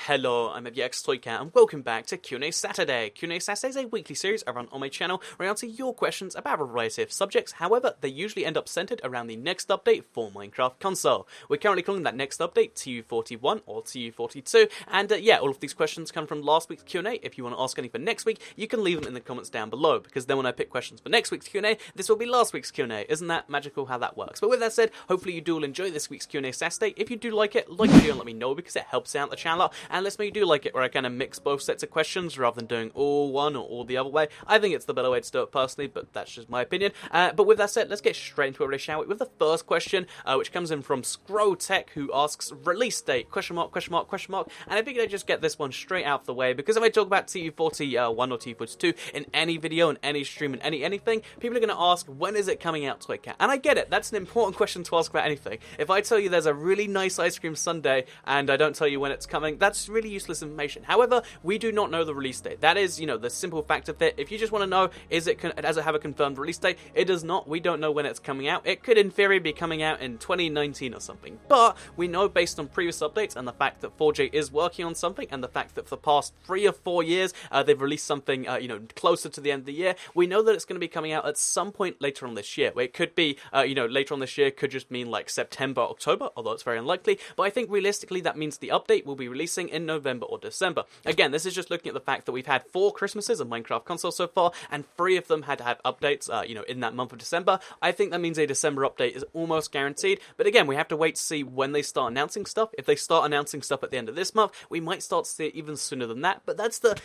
Hello, I'm Toycat, and welcome back to QnA Saturday. QnA Saturday is a weekly series I run on my channel where I answer your questions about a variety of subjects. However, they usually end up centered around the next update for Minecraft console. We're currently calling that next update TU41 or TU42, and all of these questions come from last week's Q&A. If you want to ask any for next week, you can leave them in the comments down below, because then when I pick questions for next week's Q&A, this will be last week's Q&A. Isn't that magical how that works? But with that said, hopefully you do all enjoy this week's Q&A Saturday. If you do like it, like the video and let me know, because it helps out the channel, and let's make you do like it where I kind of mix both sets of questions rather than doing all one or all the other way. I think it's the better way to do it personally, but that's just my opinion. But with that said, let's get straight into it, shall we? With the first question, which comes in from Scrotech, who asks, release date, question mark, question mark, question mark. And I figured I'd just get this one straight out of the way, because if I talk about TU41 or TU42 in any video, in any stream, in anything, people are going to ask, when is it coming out, Toycat? And I get it, that's an important question to ask about anything. If I tell you there's a really nice ice cream sundae, and I don't tell you when it's coming, that's really useless information. However, we do not know the release date. That is, the simple fact of it. If you just want to know, does it have a confirmed release date? It does not. We don't know when it's coming out. It could, in theory, be coming out in 2019 or something. But we know, based on previous updates and the fact that 4J is working on something, and the fact that for the past 3 or 4 years, they've released something, closer to the end of the year, we know that it's going to be coming out at some point later on this year. It could be, later on this year could just mean like September, October, although it's very unlikely. But I think realistically that means the update will be releasing in November or December. Again, this is just looking at the fact that we've had 4 Christmases of Minecraft console so far, and 3 of them had to have updates, in that month of December. I think that means a December update is almost guaranteed. But again, we have to wait to see when they start announcing stuff. If they start announcing stuff at the end of this month, we might start to see it even sooner than that. But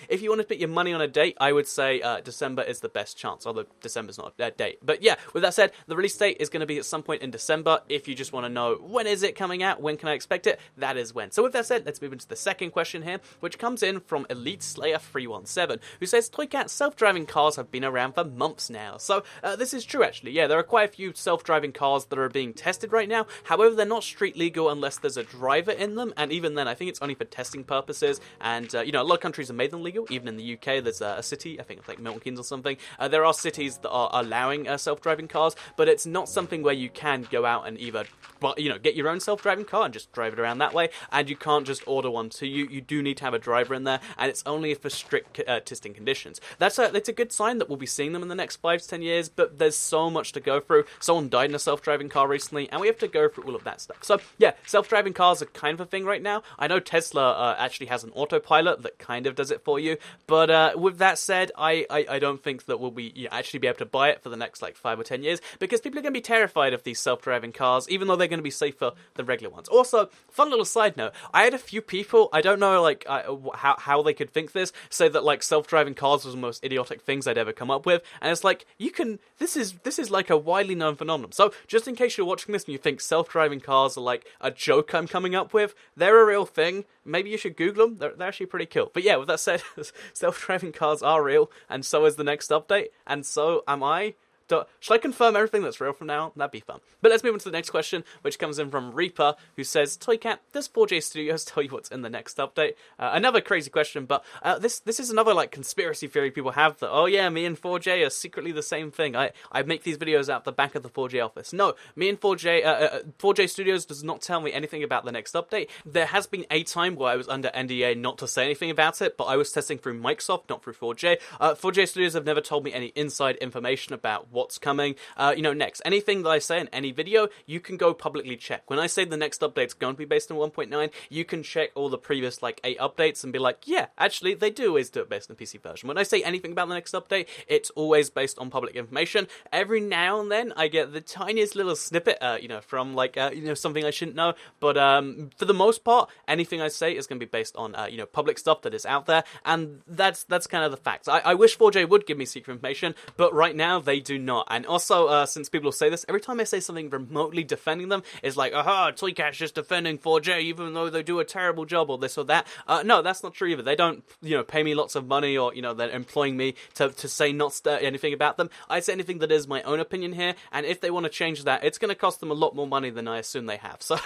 if you want to put your money on a date, I would say December is the best chance, although December's not a date. But yeah, with that said, the release date is going to be at some point in December. If you just want to know when is it coming out, when can I expect it, that is when. So with that said, let's move into the second question here, which comes in from Elite Slayer 317, who says, Toycat, self-driving cars have been around for months now. So this is true, actually. Yeah, there are quite a few self-driving cars that are being tested right now. However, they're not street legal unless there's a driver in them, and even then, I think it's only for testing purposes. And a lot of countries have made them legal. Even in the UK, there's a city, I think it's like Milton Keynes or something. There are cities that are allowing self-driving cars, but it's not something where you can go out and either, get your own self-driving car and just drive it around that way, and you can't just order one. So you do need to have a driver in there, and it's only for strict testing conditions. That's a good sign that we'll be seeing them in the next 5 to 10 years, but there's so much to go through. Someone died in a self-driving car recently, and we have to go through all of that stuff. So yeah, self-driving cars are kind of a thing right now. I know Tesla actually has an autopilot that kind of does it for you, but with that said, I don't think that we'll be actually be able to buy it for the next like 5 or 10 years, because people are going to be terrified of these self-driving cars, even though they're going to be safer than regular ones. Also, fun little side note, I had a few people, I don't know how they could think this, say that like self-driving cars was the most idiotic things I'd ever come up with, and it's like, this is like a widely known phenomenon. So just in case you're watching this and you think self-driving cars are like a joke I'm coming up with, they're a real thing. Maybe you should Google them. They're actually pretty cool. But yeah, with that said, self-driving cars are real, and so is the next update, and so am I. Should I confirm everything that's real from now? That'd be fun. But let's move on to the next question, which comes in from Reaper, who says, Toycat, does 4J Studios tell you what's in the next update? Another crazy question, but this is another like conspiracy theory people have that, oh yeah, me and 4J are secretly the same thing. I make these videos out the back of the 4J office. No, me and 4J Studios does not tell me anything about the next update. There has been a time where I was under NDA not to say anything about it, but I was testing through Microsoft, not through 4J. 4J Studios have never told me any inside information about what's coming, next. Anything that I say in any video, you can go publicly check. When I say the next update's going to be based on 1.9, you can check all the previous, 8 updates and be like, yeah, actually, they do always do it based on the PC version. When I say anything about the next update, it's always based on public information. Every now and then, I get the tiniest little snippet, from, something I shouldn't know, but, for the most part, anything I say is going to be based on, public stuff that is out there, and that's kind of the facts. I wish 4J would give me secret information, but right now, they do not. And also, since people say this, every time I say something remotely defending them, it's like, aha, Toycat's just defending 4J, even though they do a terrible job, or this or that. No, that's not true either. They don't, pay me lots of money, or, they're employing me to say not anything about them. I say anything that is my own opinion here, and if they want to change that, it's going to cost them a lot more money than I assume they have. So,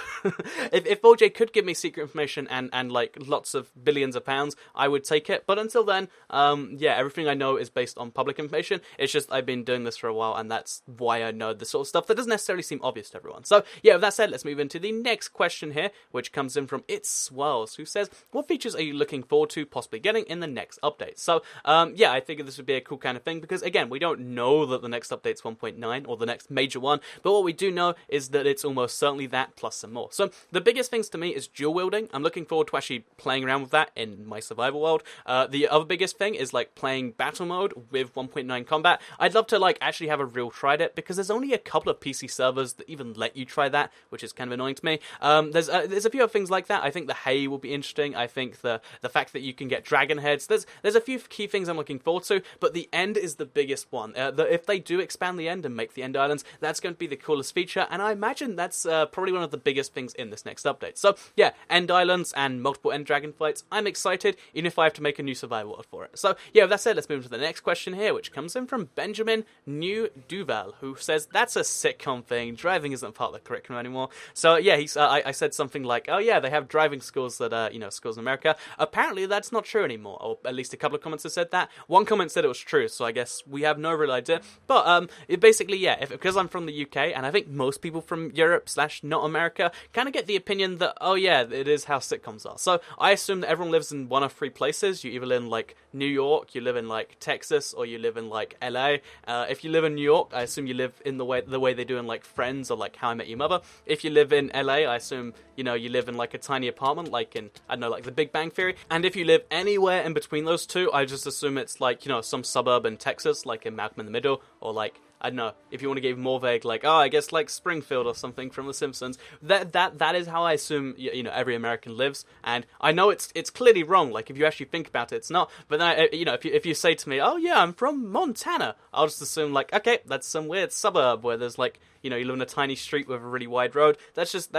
if 4J could give me secret information and lots of billions of pounds, I would take it. But until then, everything I know is based on public information. It's just I've been doing this for for a while, and that's why I know the sort of stuff that doesn't necessarily seem obvious to everyone. So yeah, with that said, let's move into the next question here, which comes in from It Swells, who says, what features are you looking forward to possibly getting in the next update? So yeah, I figured this would be a cool kind of thing, because again, we don't know that the next update's 1.9 or the next major one, but what we do know is that it's almost certainly that plus some more. So the biggest things to me is dual wielding. I'm looking forward to actually playing around with that in my survival world. The other biggest thing is like playing battle mode with 1.9 combat. I'd love to like actually have a real try at it, because there's only a couple of PC servers that even let you try that, which is kind of annoying to me. There's a few other things like that. I think the hay will be interesting. I think the fact that you can get dragon heads. There's a few key things I'm looking forward to, but the end is the biggest one. If they do expand the end and make the end islands, that's going to be the coolest feature, and I imagine that's probably one of the biggest things in this next update. So yeah, end islands and multiple end dragon fights. I'm excited, even if I have to make a new survival world for it. So yeah, with that said, let's move to the next question here, which comes in from Benjamin New Duval, who says, that's a sitcom thing. Driving isn't part of the curriculum anymore. So yeah, I said something like, oh yeah, they have driving schools that schools in America. Apparently that's not true anymore, or at least a couple of comments have said that. One comment said it was true, so I guess we have no real idea. But basically, yeah, because I'm from the UK, and I think most people from Europe / not America kind of get the opinion that, oh yeah, it is how sitcoms are. So I assume that everyone lives in one of three places. You either live in like New York, you live in like Texas, or you live in like LA. If you live in New York, I assume you live in the way they do in like Friends or like How I Met Your Mother. If you live in LA, I assume you live in like a tiny apartment, like in, I don't know, like The Big Bang Theory. And if you live anywhere in between those two, I just assume it's like, some suburb in Texas, like in Malcolm in the Middle, or like, I don't know, if you want to get more vague, like, I guess like Springfield or something from The Simpsons. That is how I assume, every American lives. And I know it's clearly wrong. Like, if you actually think about it, it's not. But then, if you say to me, oh yeah, I'm from Montana, I'll just assume like, okay, that's some weird suburb where there's like, you live in a tiny street with a really wide road. That's just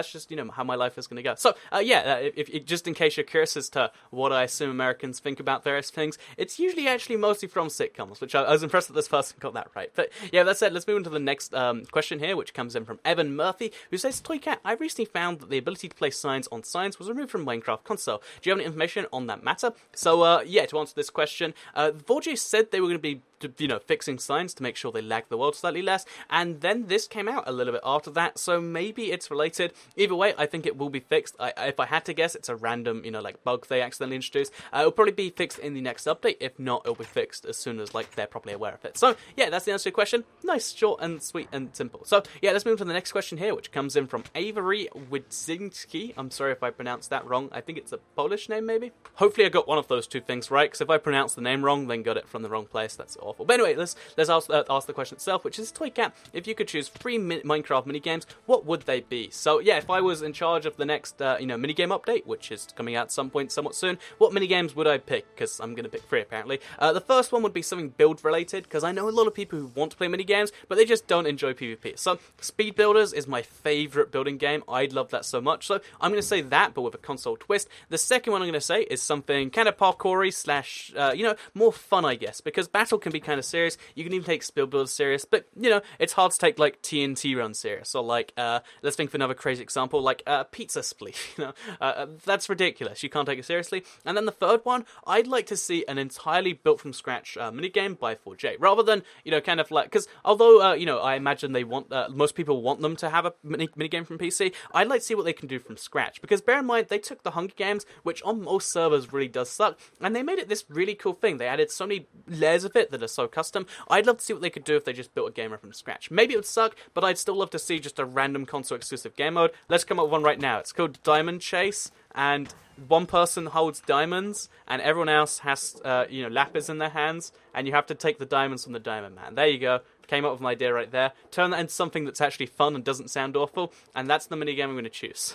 how my life is going to go. So if just in case you're curious as to what I assume Americans think about various things, it's usually actually mostly from sitcoms, which I was impressed that this person got that right. But yeah, that said, let's move on to the next question here, which comes in from Evan Murphy, who says, Toycat, I recently found that the ability to place signs on signs was removed from Minecraft console. Do you have any information on that matter? So yeah, to answer this question, 4G said they were going to be fixing signs to make sure they lag the world slightly less, and then this came out a little bit after that, so maybe it's related. Either way, I think it will be fixed. If I had to guess, it's a random, like bug they accidentally introduced. It'll probably be fixed in the next update. If not, it'll be fixed as soon as they're properly aware of it. So yeah, that's the answer to your question. Nice, short and sweet and simple. So yeah, let's move to the next question here, which comes in from Avery Widzinski. I'm sorry if I pronounced that wrong. I think it's a Polish name, maybe. Hopefully I got one of those two things right, because if I pronounce the name wrong, then got it from the wrong place, that's awful. But anyway, let's ask the question itself, which is, Toycat, if you could choose 3 Minecraft minigames, what would they be? So yeah, if I was in charge of the next minigame update, which is coming out at some point somewhat soon, what minigames would I pick? Because I'm going to pick 3 apparently. The first one would be something build related, because I know a lot of people who want to play minigames, but they just don't enjoy PvP. So Speed Builders is my favourite building game. I'd love that so much. So I'm going to say that, but with a console twist. The second one I'm going to say is something kind of parkoury / more fun, I guess, because battle can be kind of serious. You can even take Speed Builders serious, but it's hard to take like TNT Run serious, or like let's think of another crazy example, like Pizza Spleef. That's ridiculous. You can't take it seriously. And then the third one, I'd like to see an entirely built from scratch minigame by 4J, rather than kind of like, because although I imagine they want most people want them to have a minigame from PC, I'd like to see what they can do from scratch, because bear in mind they took the Hunger Games, which on most servers really does suck, and they made it this really cool thing. They added so many layers of it that are so custom. I'd love to see what they could do if they just built a game from scratch. Maybe it would suck, but I'd still love to see just a random console exclusive game mode. Let's come up with one right now. It's called Diamond Chase, and one person holds diamonds, and everyone else has, lapis in their hands, and you have to take the diamonds from the Diamond Man. There you go. Came up with an idea right there. Turn that into something that's actually fun and doesn't sound awful, and that's the minigame I'm going to choose.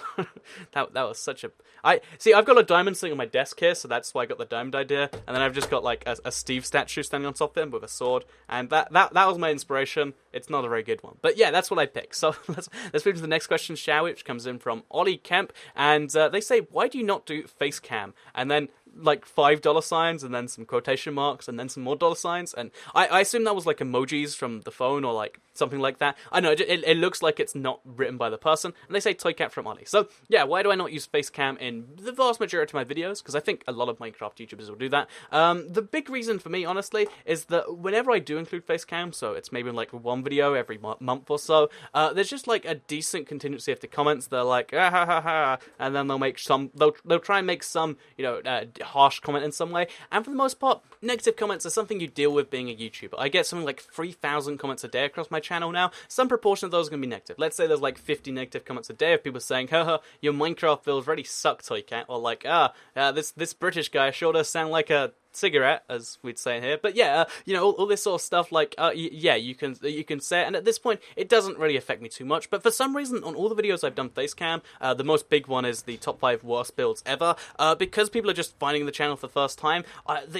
that was such a... I've got a diamond sitting on my desk here, so that's why I got the diamond idea, and then I've just got like a Steve statue standing on top of him with a sword, and that was my inspiration. It's not a very good one, but yeah, that's what I picked. So let's move to the next question, shall we? Which comes in from Ollie Kemp, and they say, why do you not do face cam? And then like $5 signs and then some quotation marks and then some more dollar signs, and I assume that was like emojis from the phone or like something like that. I know it looks like it's not written by the person, and they say Toy Cat from Ollie. So yeah, why do I not use facecam in the vast majority of my videos? Because I think a lot of Minecraft YouTubers will do that. The big reason for me, honestly, is that whenever I do include facecam, so it's maybe like one video every month or so, there's just like a decent contingency of the comments. They're like, ah, ha, ha, ha, and then they'll try and make some, harsh comment in some way, and for the most part, negative comments are something you deal with being a YouTuber. I get something like 3,000 comments a day across my channel now. Some proportion of those are going to be negative. Let's say there's like 50 negative comments a day of people saying, haha, your Minecraft builds really suck, Toy Cat, or like, this British guy sure does sound like a cigarette, as we'd say here. But yeah, all this sort of stuff, like, yeah, you can say it, and at this point, it doesn't really affect me too much. But for some reason, on all the videos I've done facecam, the most big one is the top 5 worst builds ever, because people are just finding the channel for the first time,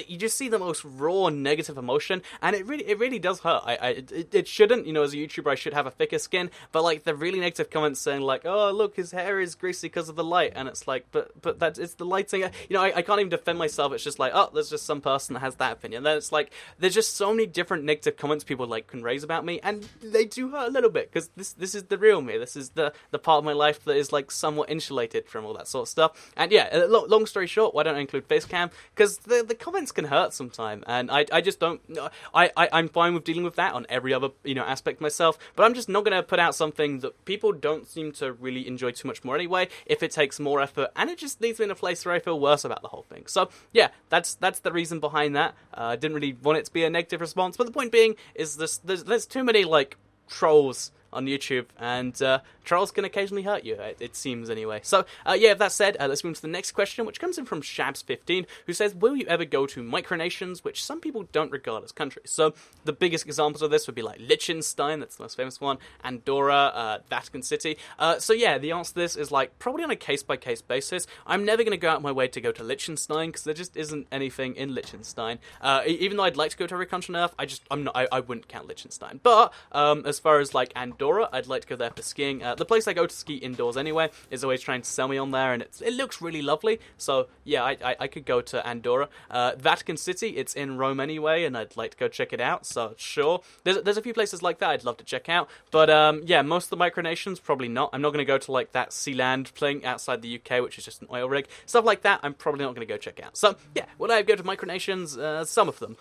you just see the most raw negative emotion, and it really does hurt. It shouldn't, as a YouTuber, I should have a thicker skin, but like, the really negative comments saying like, oh, look, his hair is greasy because of the light, and it's like, but it's the lighting, I can't even defend myself. It's just like, oh, there's just some person that has that opinion. Then it's like, there's just so many different negative comments people like can raise about me, and they do hurt a little bit, because this is the real me. This is the part of my life that is like somewhat insulated from all that sort of stuff. And yeah, long story short, why don't I include facecam? Because the comments can hurt sometime, and I just don't. I'm fine with dealing with that on every other aspect myself, but I'm just not going to put out something that people don't seem to really enjoy too much more anyway, if it takes more effort, and it just leaves me in a place where I feel worse about the whole thing. So yeah, that's the reason behind that. I didn't really want it to be a negative response, but the point being is there's too many like trolls on YouTube, and trolls can occasionally hurt you, it seems anyway. So yeah, with that said, let's move to the next question, which comes in from Shabs15, who says, will you ever go to micronations, which some people don't regard as countries? So the biggest examples of this would be like Lichenstein, that's the most famous one, Andorra, Vatican City. So yeah, the answer to this is like probably on a case-by-case basis. I'm never going to go out of my way to go to Lichenstein, because there just isn't anything in Lichenstein. Even though I'd like to go to every country on Earth, I wouldn't count Lichenstein. But as far as like Andorra, I'd like to go there for skiing. The place I go to ski indoors anyway is always trying to sell me on there, and it looks really lovely. So yeah, I could go to Andorra. Vatican City, it's in Rome anyway, and I'd like to go check it out. So sure, there's a few places like that I'd love to check out. But yeah, most of the micronations probably not. I'm not going to go to like that Sealand playing outside the UK, which is just an oil rig. Stuff like that, I'm probably not going to go check out. So yeah, would I go to micronations? Some of them.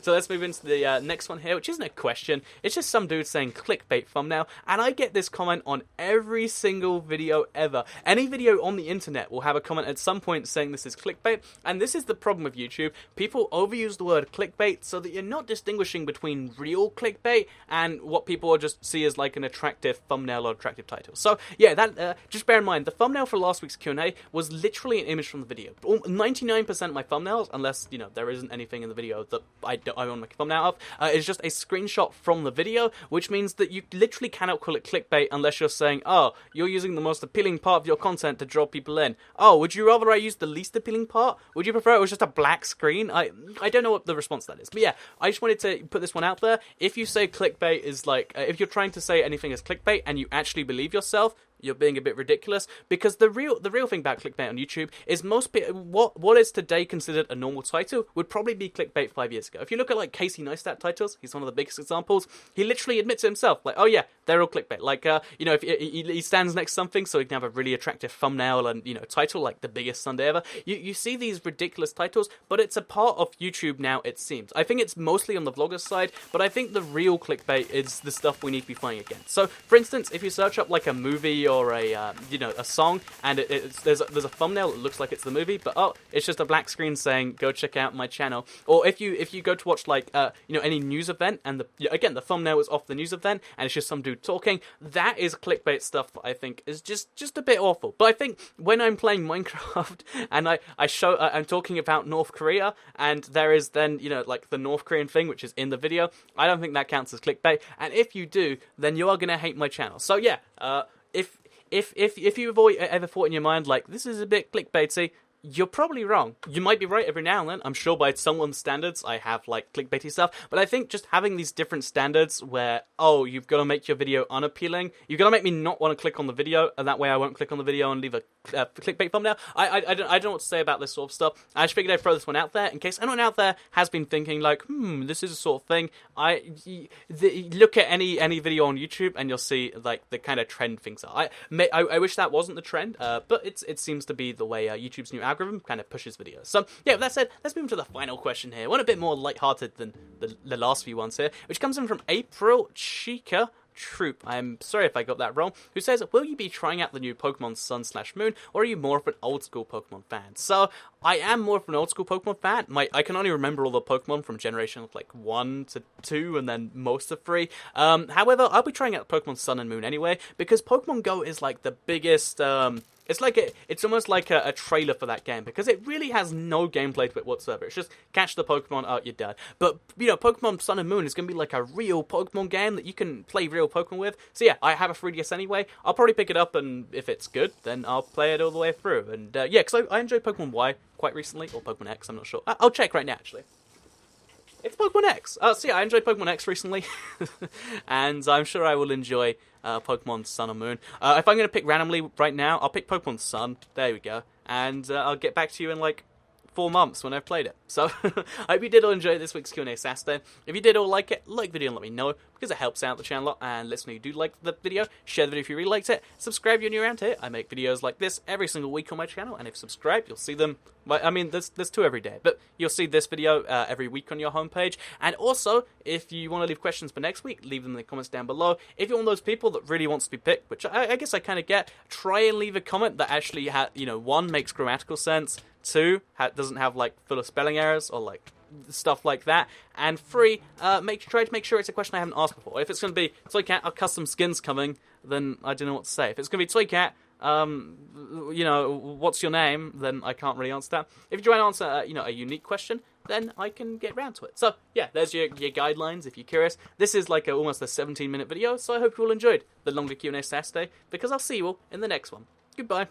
So let's move into the next one here, which isn't a question. It's just some dude saying clickbait thumbnail, and I get this comment on every single video ever. Any video on the internet will have a comment at some point saying this is clickbait, and this is the problem with YouTube. People overuse the word clickbait so that you're not distinguishing between real clickbait and what people just see as like an attractive thumbnail or attractive title. So yeah, that just bear in mind, the thumbnail for last week's Q&A was literally an image from the video. 99% of my thumbnails, unless there isn't anything in the video that I want to make a thumbnail of, is just a screenshot from the video, which means that you literally cannot call it clickbait unless you're saying, oh, you're using the most appealing part of your content to draw people in. Oh, would you rather I use the least appealing part? Would you prefer it was just a black screen? I don't know what the response to that is. But yeah, I just wanted to put this one out there. If you say clickbait is like, if you're trying to say anything is clickbait and you actually believe yourself, you're being a bit ridiculous, because the real thing about clickbait on YouTube is most people, what is today considered a normal title would probably be clickbait 5 years ago. If you look at like Casey Neistat titles, he's one of the biggest examples. He literally admits it himself, like, oh yeah, they're all clickbait. Like, if he stands next to something, so he can have a really attractive thumbnail and title, like the biggest Sunday ever. You see these ridiculous titles, but it's a part of YouTube now. It seems. I think it's mostly on the vlogger side, but I think the real clickbait is the stuff we need to be fighting against. So, for instance, if you search up like a movie or a song, and there's a thumbnail that looks like it's the movie, but it's just a black screen saying go check out my channel. Or if you go to watch like any news event, and the thumbnail is off the news event and it's just some dude talking, that is clickbait stuff that I think is just a bit awful. But I think when I'm playing Minecraft and I'm talking about North Korea, and there is then like the North Korean thing which is in the video, I don't think that counts as clickbait. And if you do, then you are gonna hate my channel. So yeah, if you ever thought in your mind like this is a bit clickbaity, You're probably wrong. You might be right every now and then. I'm sure by someone's standards, I have, like, clickbaity stuff. But I think just having these different standards where, oh, you've got to make your video unappealing. You've got to make me not want to click on the video, and that way I won't click on the video and leave a clickbait thumbnail. I don't know what to say about this sort of stuff. I just figured I'd throw this one out there in case anyone out there has been thinking, like, this is a sort of thing. Look at any video on YouTube, and you'll see, like, the kind of trend things are. I wish that wasn't the trend, but it seems to be the way YouTube's new algorithm kind of pushes videos. So, yeah, with that said, let's move to the final question here. One a bit more lighthearted than the last few ones here, which comes in from April Chica Troop. I'm sorry if I got that wrong. Who says, will you be trying out the new Pokemon Sun/Moon, or are you more of an old school Pokemon fan? So, I am more of an old school Pokemon fan. I can only remember all the Pokemon from generation like 1 to 2 and then most of 3. However, I'll be trying out Pokemon Sun and Moon anyway, because Pokemon Go is like the biggest, it's almost like a trailer for that game, because it really has no gameplay to it whatsoever. It's just catch the Pokemon, oh, you're dead. But, you know, Pokemon Sun and Moon is going to be like a real Pokemon game that you can play real Pokemon with. So yeah, I have a 3DS anyway. I'll probably pick it up, and if it's good, then I'll play it all the way through. And yeah, because I enjoyed Pokemon Y quite recently, or Pokemon X, I'm not sure. I'll check right now, actually. It's Pokemon X. So yeah, I enjoyed Pokemon X recently, and I'm sure I will enjoy Pokemon Sun and Moon. If I'm going to pick randomly right now, I'll pick Pokemon Sun. There we go. And I'll get back to you in like 4 months when I've played it. So, I hope you did all enjoy this week's Q&A Saturday. If you did all like it, like the video and let me know, because it helps out the channel a lot, and lets me know you do like the video. Share the video if you really liked it. Subscribe if you're new around here. I make videos like this every single week on my channel, and if you subscribe, you'll see them. Well, I mean, there's 2 every day, but you'll see this video every week on your homepage. And also, if you want to leave questions for next week, leave them in the comments down below. If you're one of those people that really wants to be picked, which I guess I kind of get, try and leave a comment that actually, 1, makes grammatical sense, 2, doesn't have, like, full of spelling errors, or, like, stuff like that, and 3, try to make sure it's a question I haven't asked before. If it's going to be, Toycat, our custom skins coming, then I don't know what to say. If it's going to be Toycat, what's your name, then I can't really answer that. If you try and answer, a unique question, then I can get round to it. So, yeah, there's your guidelines if you're curious. This is like almost a 17-minute video, so I hope you all enjoyed the longer Q&A Saturday, because I'll see you all in the next one. Goodbye.